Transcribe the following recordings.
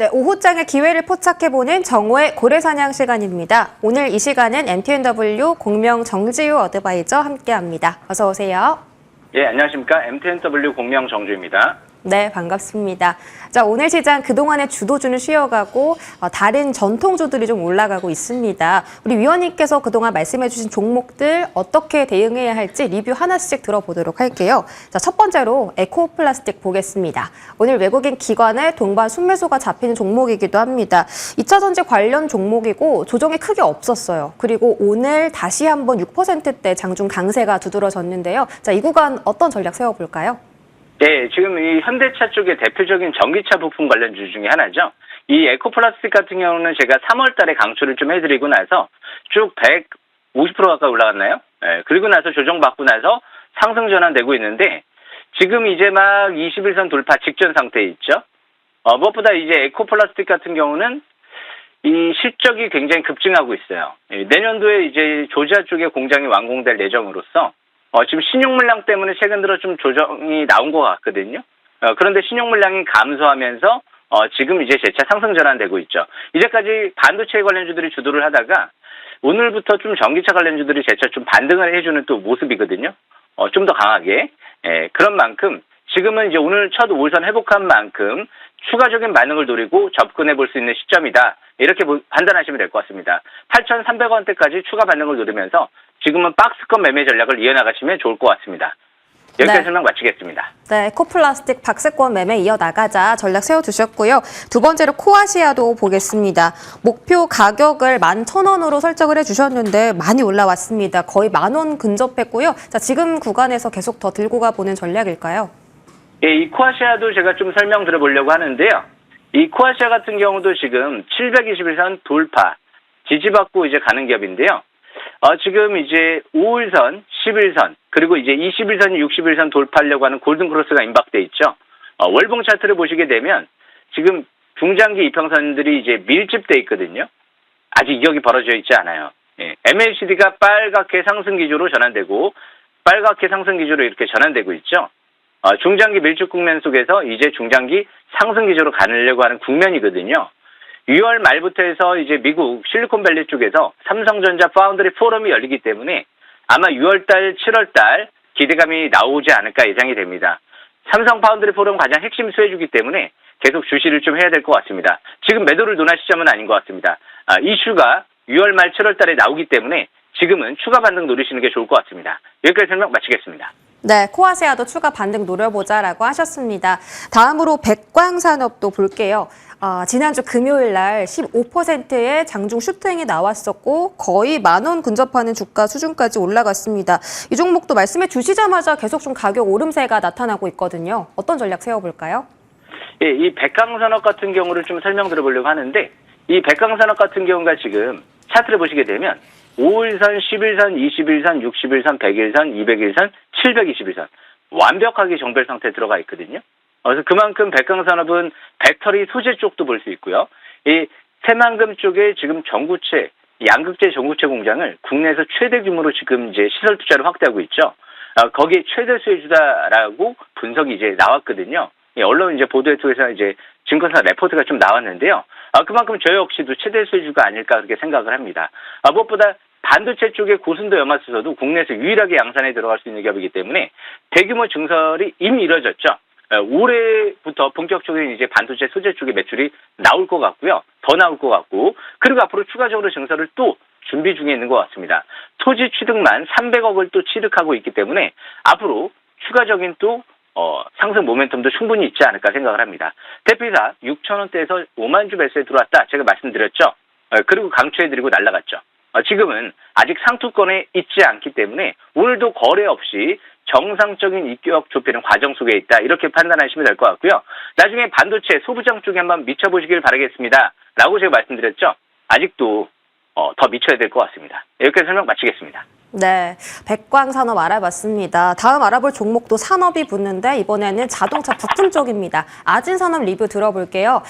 네, 오후장의 기회를 포착해보는 정오의 고래사냥 시간입니다. 오늘 이 시간은 MTNW 공명 정지우 어드바이저 함께합니다. 어서 오세요. 예, 안녕하십니까. MTNW 공명 정주입니다. 네, 반갑습니다. 자, 오늘 시장 그동안의 주도주는 쉬어가고 다른 전통주들이 좀 올라가고 있습니다. 우리 위원님께서 그동안 말씀해주신 종목들 어떻게 대응해야 할지 리뷰 하나씩 들어보도록 할게요. 자, 첫 번째로 에코플라스틱 보겠습니다. 오늘 외국인 기관의 동반 순매수가 잡히는 종목이기도 합니다. 2차 전지 관련 종목이고 조정이 크게 없었어요. 그리고 오늘 다시 한번 6%대 장중 강세가 두드러졌는데요. 자, 이 구간 어떤 전략 세워볼까요? 네, 지금 이 현대차 쪽의 대표적인 전기차 부품 관련주 중에 하나죠. 이 에코플라스틱 같은 경우는 제가 3월 달에 강추를 좀 해드리고 나서 쭉 150% 가까이 올라갔나요? 네, 그리고 나서 조정받고 나서 상승 전환되고 있는데 지금 이제 막 21선 돌파 직전 상태에 있죠. 무엇보다 이제 에코플라스틱 같은 경우는 이 실적이 굉장히 급증하고 있어요. 내년도에 이제 조지아 쪽에 공장이 완공될 예정으로서 지금 신용 물량 때문에 최근 들어 좀 조정이 나온 것 같거든요. 그런데 신용 물량이 감소하면서 지금 이제 재차 상승 전환되고 있죠. 이제까지 반도체 관련주들이 주도를 하다가 오늘부터 좀 전기차 관련주들이 재차 좀 반등을 해주는 또 모습이거든요. 좀 더 강하게. 그런 만큼 지금은 이제 오늘 첫 5선 회복한 만큼 추가적인 반응을 노리고 접근해 볼 수 있는 시점이다. 이렇게 판단하시면 될 것 같습니다. 8,300원대까지 추가 반응을 노리면서 지금은 박스권 매매 전략을 이어나가시면 좋을 것 같습니다. 여기까지 네. 설명 마치겠습니다. 네, 에코플라스틱 박스권 매매 이어나가자 전략 세워두셨고요. 두 번째로 코아시아도 보겠습니다. 목표 가격을 11,000원으로 설정을 해주셨는데 많이 올라왔습니다. 거의 10,000원 근접했고요. 자, 지금 구간에서 계속 더 들고 가보는 전략일까요? 예, 이 코아시아도 제가 좀 설명 드려보려고 하는데요. 이 코아시아 같은 경우도 지금 721선 돌파, 지지받고 이제 가는 기업인데요. 지금 이제 5일선, 11선, 그리고 이제 21선, 61선 돌파하려고 하는 골든크로스가 임박돼 있죠. 월봉 차트를 보시게 되면 지금 중장기 이평선들이 이제 밀집돼 있거든요. 아직 이격이 벌어져 있지 않아요. 예, MACD가 빨갛게 상승 기조로 전환되고 빨갛게 상승 기조로 이렇게 전환되고 있죠. 중장기 밀집 국면 속에서 이제 중장기 상승 기조로 가려고 하는 국면이거든요. 6월 말부터 해서 이제 미국 실리콘밸리 쪽에서 삼성전자 파운드리 포럼이 열리기 때문에 아마 6월달, 7월달 기대감이 나오지 않을까 예상이 됩니다. 삼성 파운드리 포럼 가장 핵심 수혜주기 때문에 계속 주시를 좀 해야 될 것 같습니다. 지금 매도를 논할 시점은 아닌 것 같습니다. 이슈가 6월 말, 7월달에 나오기 때문에 지금은 추가 반등 노리시는 게 좋을 것 같습니다. 여기까지 설명 마치겠습니다. 네, 코아시아도 추가 반등 노려보자라고 하셨습니다. 다음으로 백광산업도 볼게요. 지난주 금요일 날 15%의 장중 슈팅이 나왔었고 거의 10,000원 근접하는 주가 수준까지 올라갔습니다. 이 종목도 말씀해 주시자마자 계속 좀 가격 오름세가 나타나고 있거든요. 어떤 전략 세워볼까요? 예, 이 백광산업 같은 경우를 좀 설명드려보려고 하는데 이 백광산업 같은 경우가 지금 차트를 보시게 되면 5일선, 11선, 21선, 61선, 100일선, 200일선, 721선 완벽하게 정별 상태에 들어가 있거든요. 그래서 그만큼 백광산업은 배터리 소재 쪽도 볼 수 있고요. 이 새만금 쪽에 지금 전구체, 양극재 전구체 공장을 국내에서 최대 규모로 지금 이제 시설 투자를 확대하고 있죠. 거기에 최대 수혜주다라고 분석이 이제 나왔거든요. 언론 이제 보도에 통해서 이제 증권사 레포트가 좀 나왔는데요. 그만큼 저 역시도 최대 수혜주가 아닐까 그렇게 생각을 합니다. 무엇보다 반도체 쪽의 고순도 염화수소도 국내에서 유일하게 양산에 들어갈 수 있는 기업이기 때문에 대규모 증설이 이미 이뤄졌죠. 올해부터 본격적인 이제 반도체 소재 쪽의 매출이 나올 것 같고요. 더 나올 것 같고, 그리고 앞으로 추가적으로 증설을 또 준비 중에 있는 것 같습니다. 토지 취득만 300억을 또 취득하고 있기 때문에 앞으로 추가적인 또 상승 모멘텀도 충분히 있지 않을까 생각을 합니다. 대표이사 6,000원대에서 5만 주 매수에 들어왔다. 제가 말씀드렸죠. 그리고 강추해드리고 날라갔죠. 지금은 아직 상투권에 있지 않기 때문에 오늘도 거래 없이 정상적인 입격 좁히는 과정 속에 있다. 이렇게 판단하시면 될 것 같고요. 나중에 반도체 소부장 쪽에 한번 미쳐보시길 바라겠습니다. 라고 제가 말씀드렸죠. 아직도 더 미쳐야 될 것 같습니다. 여기까지 설명 마치겠습니다. 네, 백광산업 알아봤습니다. 다음 알아볼 종목도 산업이 붙는데 이번에는 자동차 부품 쪽입니다. 아진산업 리뷰 들어볼게요.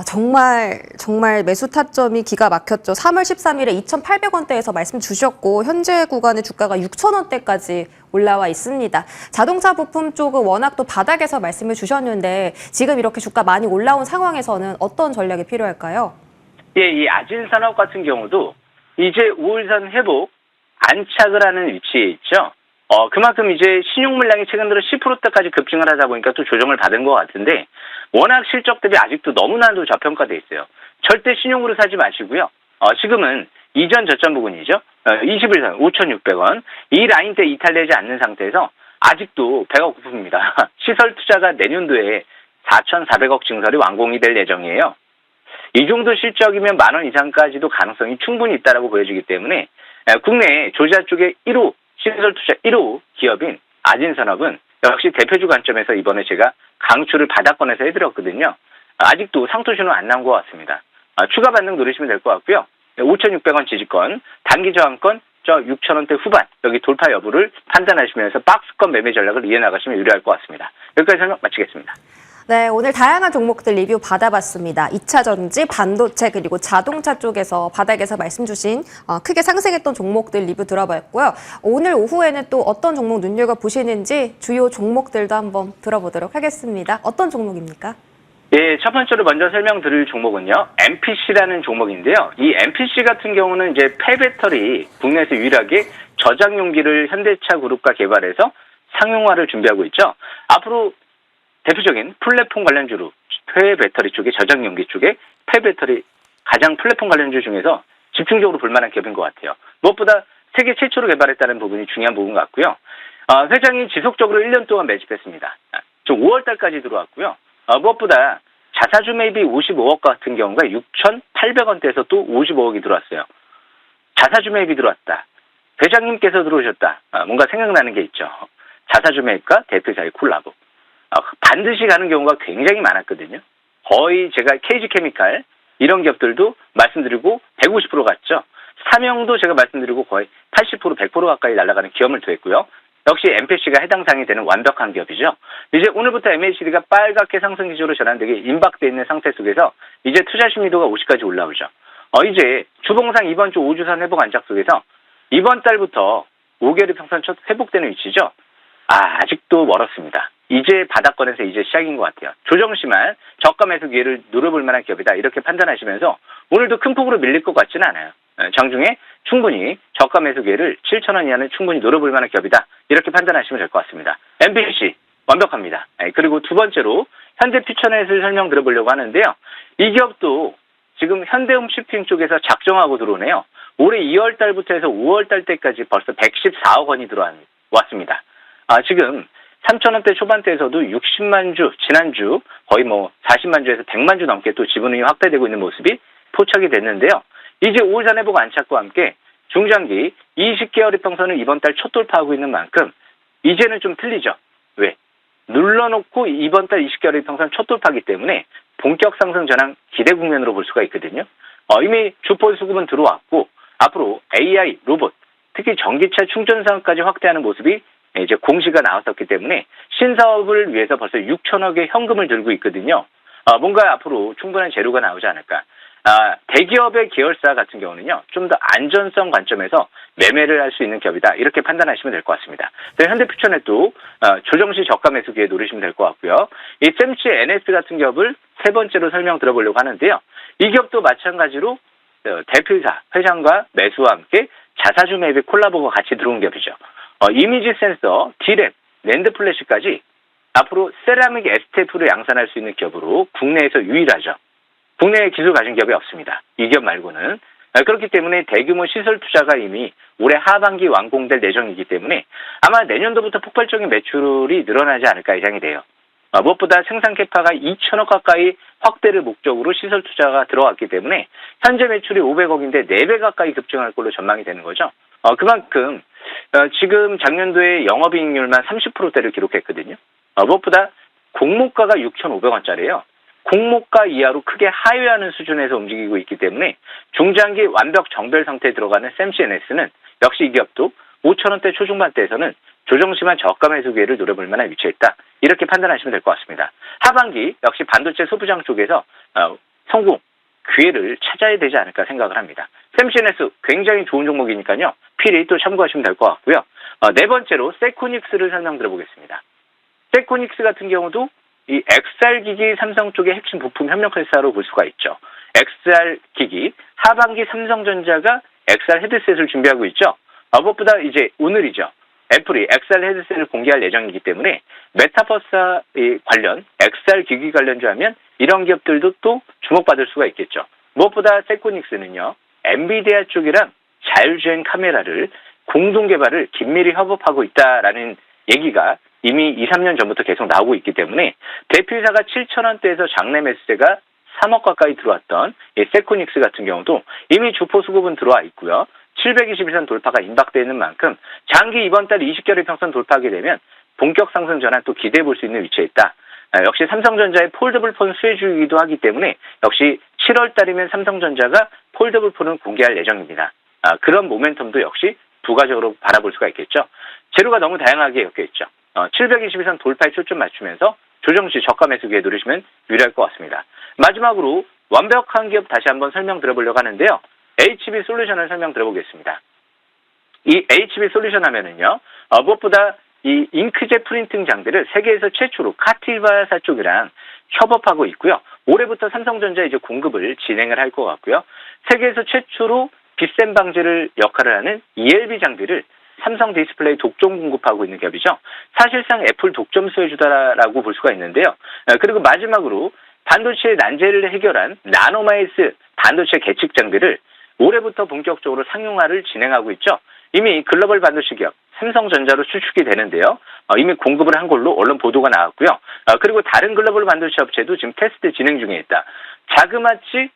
정말 매수 타점이 기가 막혔죠. 3월 13일에 2,800원대에서 말씀 주셨고 현재 구간의 주가가 6,000원대까지 올라와 있습니다. 자동차 부품 쪽은 워낙 또 바닥에서 말씀을 주셨는데 지금 이렇게 주가 많이 올라온 상황에서는 어떤 전략이 필요할까요? 예, 이 아진산업 같은 경우도 이제 5일선 회복 안착을 하는 위치에 있죠. 그만큼 이제 신용 물량이 최근 들어 10%대까지 급증을 하다 보니까 또 조정을 받은 것 같은데 워낙 실적 대비 아직도 너무나도 저평가돼 있어요. 절대 신용으로 사지 마시고요. 지금은 이전 저점 부근이죠. 21선 5,600원. 이 라인대 이탈되지 않는 상태에서 아직도 배가 고픕니다. 시설 투자가 내년도에 4,400억 증설이 완공이 될 예정이에요. 이 정도 실적이면 10,000원 이상까지도 가능성이 충분히 있다라고 보여지기 때문에 국내 조자 쪽의 1호 시설 투자 1호 기업인 아진산업은 역시 대표주 관점에서 이번에 제가 강추를 바닥권에서 해드렸거든요. 아직도 상토신호 안 나온 것 같습니다. 추가 반등 노리시면 될 것 같고요. 5,600원 지지권, 단기 저항권 6,000원대 후반 여기 돌파 여부를 판단하시면서 박스권 매매 전략을 이어나가시면 유리할 것 같습니다. 여기까지 설명 마치겠습니다. 네, 오늘 다양한 종목들 리뷰 받아봤습니다. 2차 전지, 반도체, 그리고 자동차 쪽에서 바닥에서 말씀 주신 크게 상승했던 종목들 리뷰 들어봤고요. 오늘 오후에는 또 어떤 종목 눈여겨보시는지 주요 종목들도 한번 들어보도록 하겠습니다. 어떤 종목입니까? 예, 첫 번째로 먼저 설명드릴 종목은요, MPC라는 종목인데요. 이 MPC 같은 경우는 이제 폐배터리 국내에서 유일하게 저장 용기를 현대차 그룹과 개발해서 상용화를 준비하고 있죠. 앞으로 대표적인 플랫폼 관련주로 폐배터리 쪽에 저장 용기 쪽에 폐배터리 가장 플랫폼 관련주 중에서 집중적으로 볼만한 기업인 것 같아요. 무엇보다 세계 최초로 개발했다는 부분이 중요한 부분 같고요. 회장이 지속적으로 1년 동안 매집했습니다. 좀 5월 달까지 들어왔고요. 무엇보다 자사주 매입이 55억 같은 경우가 6,800원대에서 또 55억이 들어왔어요. 자사주 매입이 들어왔다. 회장님께서 들어오셨다. 뭔가 생각나는 게 있죠. 자사주 매입과 대표자의 콜라보. 반드시 가는 경우가 굉장히 많았거든요. 거의 제가 KG케미칼 이런 기업들도 말씀드리고 150% 갔죠. 삼영도 제가 말씀드리고 거의 80% 100% 가까이 날아가는 기업을 더했고요. 역시 MPC가 해당 사항이 되는 완벽한 기업이죠. 이제 오늘부터 MACD가 빨갛게 상승 기조로 전환되게 임박되어 있는 상태 속에서 이제 투자 심리도가 50까지 올라오죠. 이제 주봉상 이번 주 5주선 회복 안착 속에서 이번 달부터 5개월 평선 첫 회복되는 위치죠. 아직도 멀었습니다. 이제 바닥권에서 이제 시작인 것 같아요. 조정 시만 저가 매수 기회를 노려볼 만한 기업이다. 이렇게 판단하시면서 오늘도 큰 폭으로 밀릴 것 같지는 않아요. 장중에 충분히 저가 매수 기회를 7,000원 이하는 충분히 노려볼 만한 기업이다. 이렇게 판단하시면 될 것 같습니다. MPC 완벽합니다. 그리고 두 번째로 현대퓨처넷을 설명드려보려고 하는데요. 이 기업도 지금 현대홈쇼핑 쪽에서 작정하고 들어오네요. 올해 2월 달부터 해서 5월 달 때까지 벌써 114억 원이 들어왔습니다. 지금 3,000원대 초반대에서도 60만 주, 지난주 거의 40만 주에서 100만 주 넘게 또 지분이 확대되고 있는 모습이 포착이 됐는데요. 이제 5일 회복 안착과 함께 중장기 20개월 이평선을 이번 달 첫 돌파하고 있는 만큼 이제는 좀 틀리죠. 왜? 눌러놓고 이번 달 20개월 이평선 첫 돌파하기 때문에 본격 상승 전환 기대 국면으로 볼 수가 있거든요. 이미 주포 수급은 들어왔고 앞으로 AI, 로봇, 특히 전기차 충전 사업까지 확대하는 모습이 이제 공시가 나왔었기 때문에 신사업을 위해서 벌써 6천억의 현금을 들고 있거든요. 뭔가 앞으로 충분한 재료가 나오지 않을까. 대기업의 계열사 같은 경우는요, 좀 더 안전성 관점에서 매매를 할 수 있는 기업이다. 이렇게 판단하시면 될 것 같습니다. 현대퓨처넷도 조정시 저가 매수 기회 노리시면 될 것 같고요. 이 샘치 NS 같은 기업을 세 번째로 설명 들어보려고 하는데요. 이 기업도 마찬가지로 대표이사, 회장과 매수와 함께 자사주 매입의 콜라보가 같이 들어온 기업이죠. 이미지 센서, D램, 랜드 플래시까지 앞으로 세라믹 STF를 양산할 수 있는 기업으로 국내에서 유일하죠. 국내에 기술 가진 기업이 없습니다. 이 기업 말고는. 그렇기 때문에 대규모 시설 투자가 이미 올해 하반기 완공될 예정이기 때문에 아마 내년도부터 폭발적인 매출이 늘어나지 않을까 예상이 돼요. 무엇보다 생산 캐파가 2천억 가까이 확대를 목적으로 시설 투자가 들어왔기 때문에 현재 매출이 500억인데 4배 가까이 급증할 걸로 전망이 되는 거죠. 그만큼 지금 작년도에 영업이익률만 30%대를 기록했거든요. 무엇보다 공모가가 6,500원짜리예요. 공모가 이하로 크게 하회하는 수준에서 움직이고 있기 때문에 중장기 완벽 정별 상태에 들어가는 샘시 NS는 역시 이 기업도 5,000원대 초중반대에서는 조정심한 저가 매수 기회를 노려볼 만한 위치에 있다. 이렇게 판단하시면 될 것 같습니다. 하반기 역시 반도체 소부장 쪽에서 성공 기회를 찾아야 되지 않을까 생각을 합니다. 샘시네스 굉장히 좋은 종목이니까요. 필히 또 참고하시면 될 것 같고요. 네 번째로 세코닉스를 설명드려보겠습니다. 세코닉스 같은 경우도 이 XR 기기 삼성 쪽의 핵심 부품 협력 회사로 볼 수가 있죠. XR 기기 하반기 삼성전자가 XR 헤드셋을 준비하고 있죠. 무엇보다 이제 오늘이죠. 애플이 XR 헤드셋을 공개할 예정이기 때문에 메타버스 관련 XR 기기 관련주 하면 이런 기업들도 또 주목받을 수가 있겠죠. 무엇보다 세코닉스는요. 엔비디아 쪽이랑 자율주행 카메라를 공동 개발을 긴밀히 협업하고 있다라는 얘기가 이미 2, 3년 전부터 계속 나오고 있기 때문에 대표이사가 7,000원대에서 장내 매수세가 3억 가까이 들어왔던 이 세코닉스 같은 경우도 이미 주포 수급은 들어와 있고요. 721선 돌파가 임박되어 있는 만큼 장기 이번 달 20개월 평선 돌파하게 되면 본격 상승 전환 또 기대해 볼 수 있는 위치에 있다. 역시 삼성전자의 폴더블 폰 수혜주이기도 하기 때문에 역시 7월 달이면 삼성전자가 폴더블 폰을 공개할 예정입니다. 그런 모멘텀도 역시 부가적으로 바라볼 수가 있겠죠. 재료가 너무 다양하게 엮여 있죠. 722선 돌파에 초점 맞추면서 조정시 저가 매수 기회 누르시면 유리할 것 같습니다. 마지막으로 완벽한 기업 다시 한번 설명드려보려고 하는데요. HB 솔루션을 설명드려보겠습니다. 이 HB 솔루션 하면은요, 무엇보다 이 잉크젯 프린팅 장비를 세계에서 최초로 카티바사 쪽이랑 협업하고 있고요. 올해부터 삼성전자 이제 공급을 진행을 할 것 같고요. 세계에서 최초로 빗샘 방지를 역할을 하는 ELB 장비를 삼성 디스플레이 독점 공급하고 있는 기업이죠. 사실상 애플 독점 수혜주다라고 볼 수가 있는데요. 그리고 마지막으로 반도체 난제를 해결한 나노마이스 반도체 계측 장비를 올해부터 본격적으로 상용화를 진행하고 있죠. 이미 글로벌 반도체 기업 삼성전자로 추측이 되는데요. 이미 공급을 한 걸로 언론 보도가 나왔고요. 그리고 다른 글로벌 반도체 업체도 지금 테스트 진행 중에 있다. 자그마치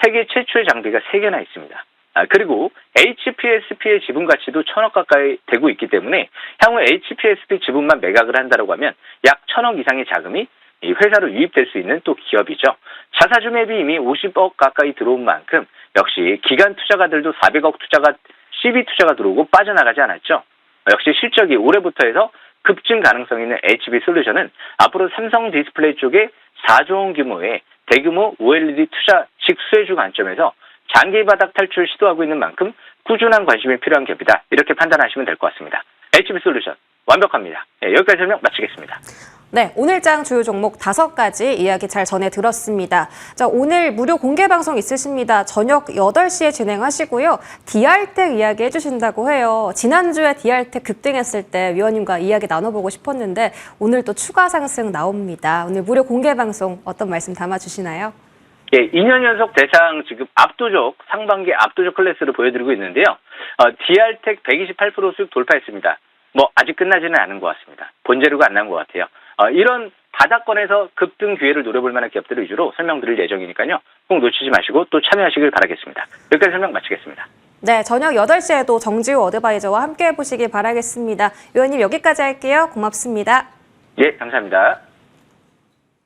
세계 최초의 장비가 3개나 있습니다. 그리고 HPSP의 지분 가치도 1,000억 가까이 되고 있기 때문에 향후 HPSP 지분만 매각을 한다고 하면 약 1,000억 이상의 자금이 이 회사로 유입될 수 있는 또 기업이죠. 자사주 맵이 이미 50억 가까이 들어온 만큼 역시 기관 투자가들도 400억 투자가 CB 투자가 들어오고 빠져나가지 않았죠. 역시 실적이 올해부터 해서 급증 가능성 있는 HB 솔루션은 앞으로 삼성 디스플레이 쪽에 4조 원 규모의 대규모 OLED 투자 직수혜주 관점에서 장기 바닥 탈출 시도하고 있는 만큼 꾸준한 관심이 필요한 기업이다. 이렇게 판단하시면 될 것 같습니다. HB 솔루션 완벽합니다. 여기까지 설명 마치겠습니다. 네, 오늘 장 주요 종목 5가지 이야기 잘 전해 들었습니다. 자, 오늘 무료 공개 방송 있으십니다. 저녁 8시에 진행하시고요. DR텍 이야기 해주신다고 해요. 지난주에 DR텍 급등했을 때 위원님과 이야기 나눠보고 싶었는데 오늘 또 추가 상승 나옵니다. 오늘 무료 공개 방송 어떤 말씀 담아주시나요? 예, 2년 연속 대상 지금 압도적 상반기 압도적 클래스를 보여드리고 있는데요. DR텍 128% 수익 돌파했습니다. 아직 끝나지는 않은 것 같습니다. 본재료가 안 나온 것 같아요. 이런 바닥권에서 급등 기회를 노려볼 만한 기업들을 위주로 설명드릴 예정이니까요. 꼭 놓치지 마시고 또 참여하시길 바라겠습니다. 여기까지 설명 마치겠습니다. 네, 저녁 8시에도 정지우 어드바이저와 함께 해보시길 바라겠습니다. 위원님 여기까지 할게요. 고맙습니다. 예, 감사합니다.